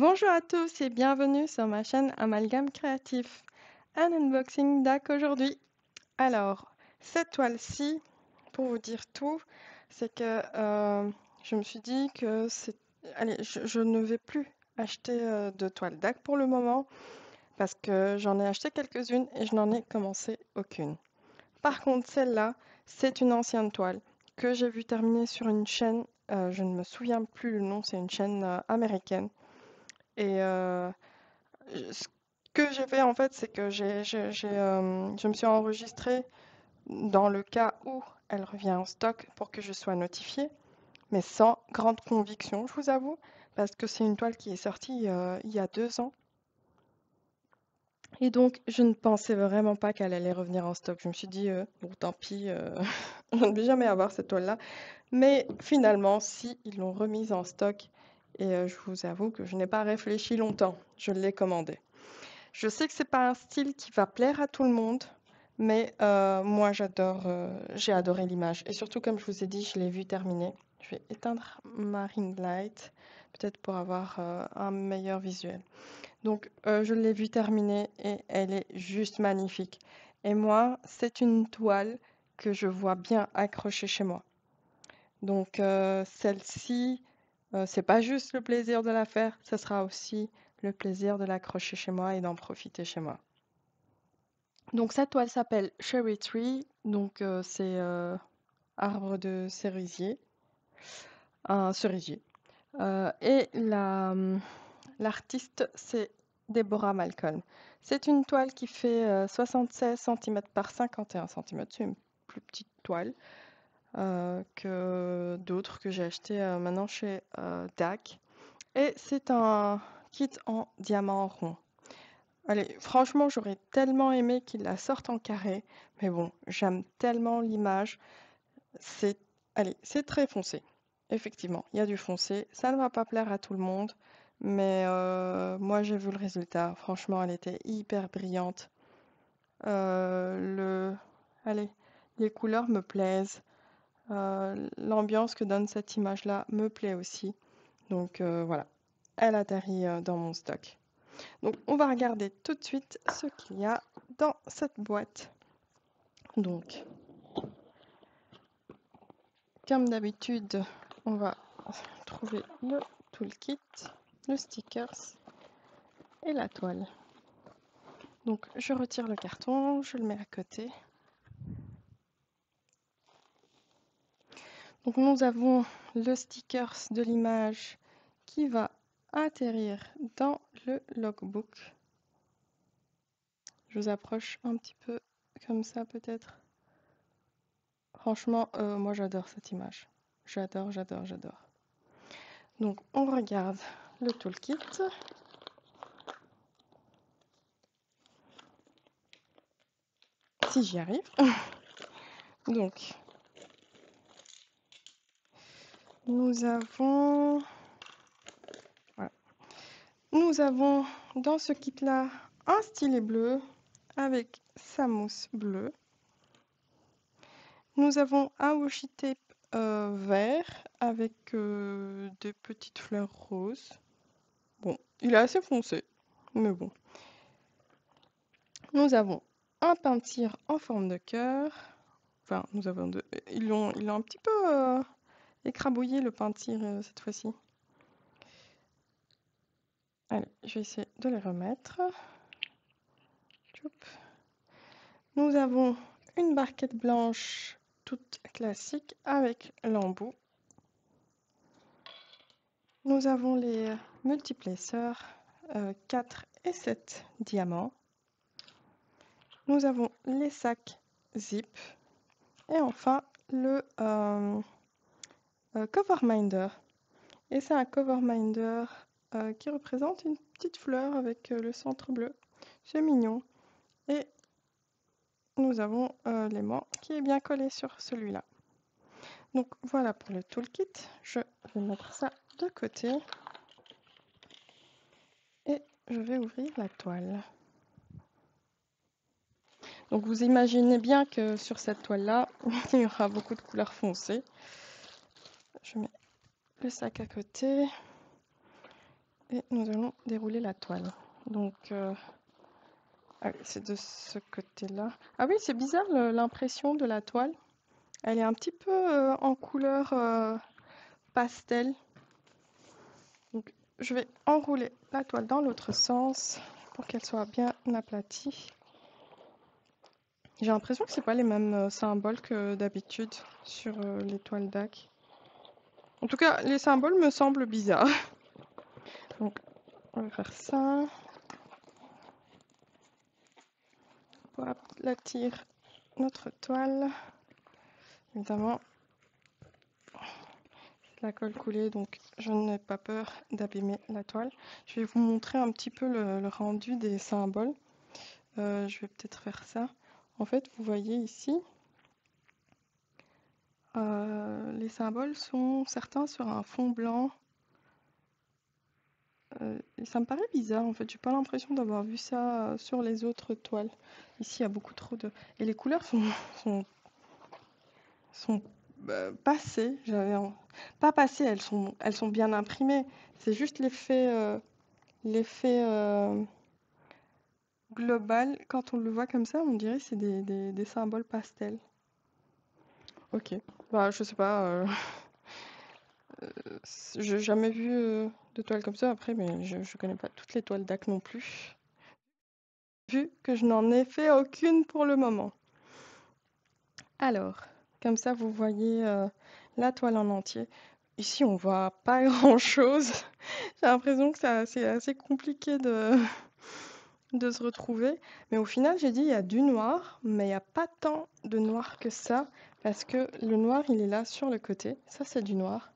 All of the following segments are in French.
Bonjour à tous et bienvenue sur ma chaîne Amalgame Créatif. Un unboxing d'Ac aujourd'hui. Alors, cette toile-ci, pour vous dire tout, c'est que je me suis dit que c'est... Allez, je ne vais plus acheter de toile d'Ac pour le moment parce que j'en ai acheté quelques-unes et je n'en ai commencé aucune. Par contre, celle-là, c'est une ancienne toile que j'ai vue terminer sur une chaîne, je ne me souviens plus le nom, c'est une chaîne américaine. Et ce que j'ai fait en fait, c'est que je me suis enregistrée dans le cas où elle revient en stock pour que je sois notifiée, mais sans grande conviction, je vous avoue, parce que c'est une toile qui est sortie il y a 2 ans. Et donc, je ne pensais vraiment pas qu'elle allait revenir en stock. Je me suis dit, bon, tant pis, je ne vais jamais avoir cette toile-là. Mais finalement, si, ils l'ont remise en stock. Et je vous avoue que je n'ai pas réfléchi longtemps. Je l'ai commandée. Je sais que c'est pas un style qui va plaire à tout le monde, mais moi j'adore, j'ai adoré l'image. Et surtout, comme je vous ai dit, je l'ai vue terminer. Je vais éteindre ma ring light, peut-être pour avoir un meilleur visuel. Donc, je l'ai vue terminer et elle est juste magnifique. Et moi, c'est une toile que je vois bien accrochée chez moi. Donc, celle-ci, c'est pas juste le plaisir de la faire, ce sera aussi le plaisir de l'accrocher chez moi et d'en profiter chez moi. Donc cette toile s'appelle Cherry Tree, donc c'est arbre de cerisier, un cerisier. Et l'artiste c'est Deborah Malcolm. C'est une toile qui fait 76 cm par 51 cm. C'est une plus petite toile que d'autres que j'ai acheté maintenant chez DAC. Et c'est un kit en diamant rond. Allez, franchement, j'aurais tellement aimé qu'il la sorte en carré, mais bon, j'aime tellement l'image. C'est, allez, c'est très foncé. Effectivement, il y a du foncé. Ça ne va pas plaire à tout le monde, mais moi j'ai vu le résultat. Franchement, elle était hyper brillante. Le, allez, les couleurs me plaisent. L'ambiance que donne cette image-là me plaît aussi. Donc voilà, elle atterrit dans mon stock. Donc, on va regarder tout de suite ce qu'il y a dans cette boîte. Donc, comme d'habitude, on va trouver le toolkit, le stickers et la toile. Donc, je retire le carton, je le mets à côté. Donc, nous avons le stickers de l'image qui va atterrir dans le logbook. Je vous approche un petit peu comme ça peut-être. Franchement, moi j'adore cette image. J'adore, j'adore, j'adore. Donc on regarde le toolkit. Si j'y arrive. Donc nous avons... Voilà. Nous avons dans ce kit-là un stylet bleu avec sa mousse bleue. Nous avons un washi tape vert avec des petites fleurs roses. Bon, il est assez foncé, mais bon. Nous avons un peinture en forme de cœur. Enfin, nous avons deux. Ils ont un petit peu écrabouillé le peinture cette fois-ci. Allez, je vais essayer de les remettre. Tchoup. Nous avons une barquette blanche toute classique avec l'embout. Nous avons les multiplaceurs 4 et 7 diamants. Nous avons les sacs zip. Et enfin, le cover minder. Et c'est un cover minder qui représente une petite fleur avec le centre bleu. C'est mignon. Et nous avons l'aimant qui est bien collé sur celui-là. Donc voilà pour le toolkit. Je vais mettre ça de côté. Et je vais ouvrir la toile. Donc vous imaginez bien que sur cette toile-là, il y aura beaucoup de couleurs foncées. Je mets le sac à côté. et nous allons dérouler la toile. Donc, allez, c'est de ce côté-là. Ah oui, c'est bizarre l'impression de la toile. Elle est un petit peu en couleur pastel. Donc, je vais enrouler la toile dans l'autre sens pour qu'elle soit bien aplatie. J'ai l'impression que c'est pas les mêmes symboles que d'habitude sur les toiles DAC. En tout cas, les symboles me semblent bizarres. Donc, on va faire ça. Pour aplatir notre toile. Évidemment, la colle coulée, donc je n'ai pas peur d'abîmer la toile. Je vais vous montrer un petit peu le rendu des symboles. Je vais peut-être faire ça. En fait, vous voyez ici, les symboles sont certains sur un fond blanc. Et ça me paraît bizarre en fait, j'ai pas l'impression d'avoir vu ça sur les autres toiles. Ici, il y a beaucoup trop de... Et les couleurs sont, sont passées. Pas passées, elles sont bien imprimées. C'est juste l'effet global. Quand on le voit comme ça, on dirait que c'est des symboles pastels. Ok, bah je sais pas. J'ai jamais vu de toile comme ça après, mais je connais pas toutes les toiles DAC non plus. Vu que je n'en ai fait aucune pour le moment. Alors, comme ça, vous voyez la toile en entier. Ici, on voit pas grand-chose. J'ai l'impression que c'est assez compliqué de se retrouver. Mais au final, j'ai dit il y a du noir, mais il n'y a pas tant de noir que ça, parce que le noir, il est là sur le côté. Ça, c'est du noir.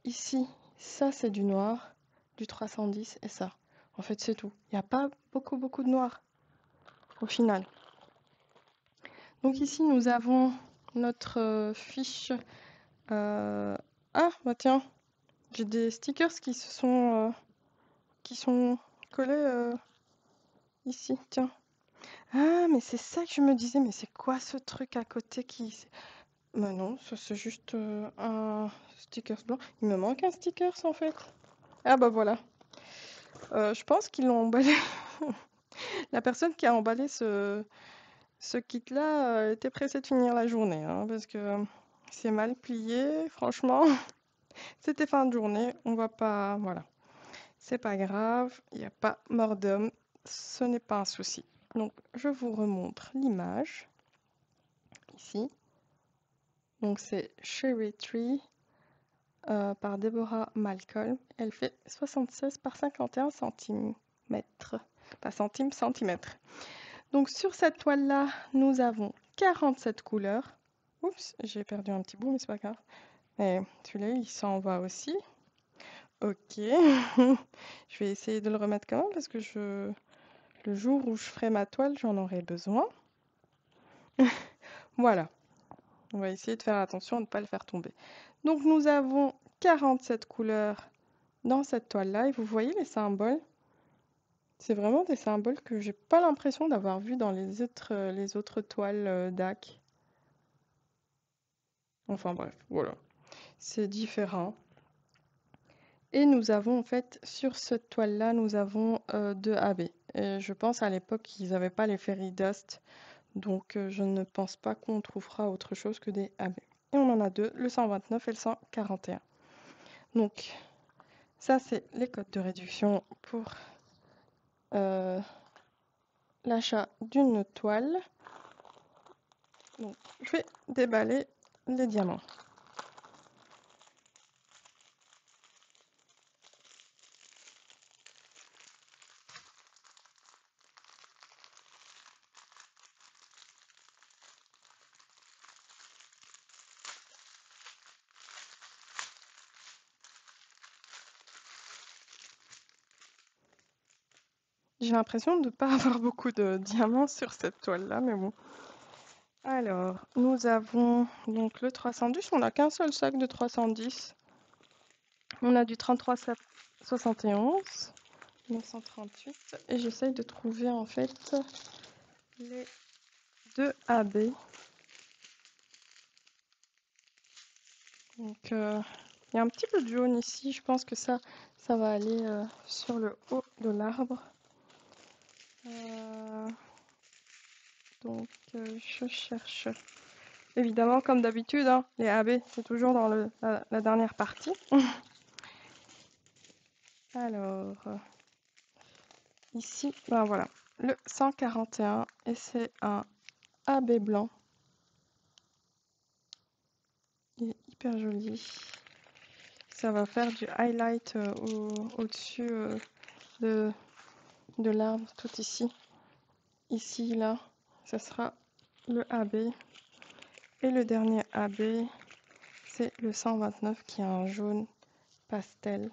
Ici, ça, c'est du noir, du 310, et ça. En fait, c'est tout. Il n'y a pas beaucoup de noir, au final. Donc ici, nous avons notre fiche. Ah, bah tiens, j'ai des stickers qui sont collés ici. Tiens. Ah, mais c'est ça que je me disais. Mais c'est quoi ce truc à côté qui... Bah non, ça c'est juste un stickers blanc. Il me manque un stickers en fait. Ah bah voilà. Je pense qu'ils l'ont emballé. La personne qui a emballé ce kit-là était pressée de finir la journée, hein, parce que c'est mal plié, franchement. C'était fin de journée, on va pas... Voilà. C'est pas grave, il n'y a pas mort d'homme, ce n'est pas un souci. Donc, je vous remontre l'image, ici. Donc, c'est Cherry Tree par Deborah Malcolm. Elle fait 76 par 51 centimètres. Pas centimes, centimètres. Donc, sur cette toile-là, nous avons 47 couleurs. Oups, j'ai perdu un petit bout, mais c'est pas grave. Et celui-là, il s'en va aussi. Ok. Je vais essayer de le remettre quand même parce que le jour où je ferai ma toile, j'en aurai besoin. Voilà. On va essayer de faire attention à ne pas le faire tomber. Donc nous avons 47 couleurs dans cette toile-là et vous voyez les symboles. C'est vraiment des symboles que j'ai pas l'impression d'avoir vus dans les autres toiles DAC. Enfin bref, voilà. C'est différent. Et nous avons en fait, sur cette toile-là, nous avons 2 AB. Et je pense à l'époque qu'ils n'avaient pas les Fairy Dust, donc je ne pense pas qu'on trouvera autre chose que des AB. Et on en a deux, le 129 et le 141. Donc ça, c'est les codes de réduction pour l'achat d'une toile. Donc, je vais déballer les diamants. J'ai l'impression de ne pas avoir beaucoup de diamants sur cette toile-là, mais bon. Alors, nous avons donc le 310. On n'a qu'un seul sac de 310. On a du 3371, 938. Et j'essaye de trouver en fait les 2 AB. Donc, il y a un petit peu de jaune ici. Je pense que ça, Ça va aller sur le haut de l'arbre. Euh, donc, je cherche. Évidemment, comme d'habitude, hein, les AB, c'est toujours dans la dernière partie. Alors, ici, ben voilà, le 141, et c'est un AB blanc. Il est hyper joli. Ça va faire du highlight au-dessus de l'arbre, tout ici. Ici, là, ce sera le AB. Et le dernier AB, c'est le 129 qui a un jaune pastel.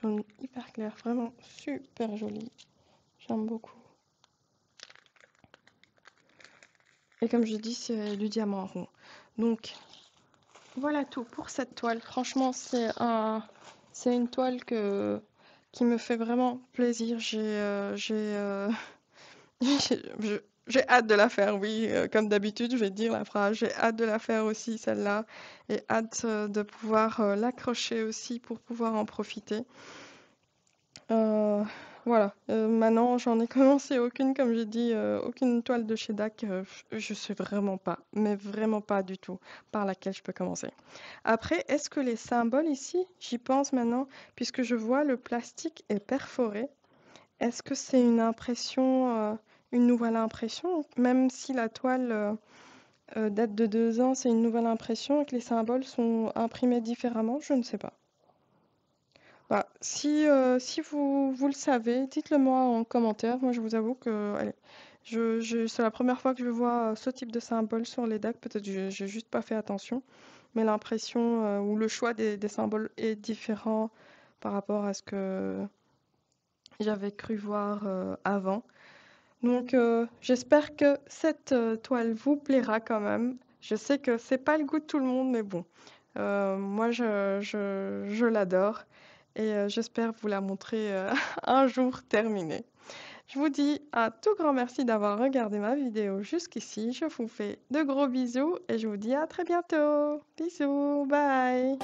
Jaune hyper clair, vraiment super joli. J'aime beaucoup. Et comme je dis, c'est du diamant rond. Donc, voilà tout pour cette toile. Franchement, c'est une toile qui me fait vraiment plaisir. J'ai hâte de la faire, oui. Comme d'habitude, je vais dire la phrase. J'ai hâte de la faire aussi, celle-là. Et hâte de pouvoir l'accrocher aussi pour pouvoir en profiter. Voilà. Maintenant, j'en ai commencé aucune, comme j'ai dit, aucune toile de chez DAC. Je sais vraiment pas, mais vraiment pas du tout, par laquelle je peux commencer. Après, est-ce que les symboles ici, j'y pense maintenant, puisque je vois le plastique est perforé. Est-ce que c'est une impression, une nouvelle impression? Même si la toile date de 2 ans, c'est une nouvelle impression et que les symboles sont imprimés différemment, je ne sais pas. Bah, si vous le savez, dites-le moi en commentaire. Moi, je vous avoue que allez, c'est la première fois que je vois ce type de symbole sur les decks. Peut-être que j'ai juste pas fait attention, mais l'impression ou le choix des symboles est différent par rapport à ce que j'avais cru voir avant. Donc, j'espère que cette toile vous plaira quand même. Je sais que c'est pas le goût de tout le monde, mais bon, moi je l'adore et j'espère vous la montrer un jour terminée. Je vous dis un tout grand merci d'avoir regardé ma vidéo jusqu'ici. Je vous fais de gros bisous et je vous dis à très bientôt. Bisous, bye!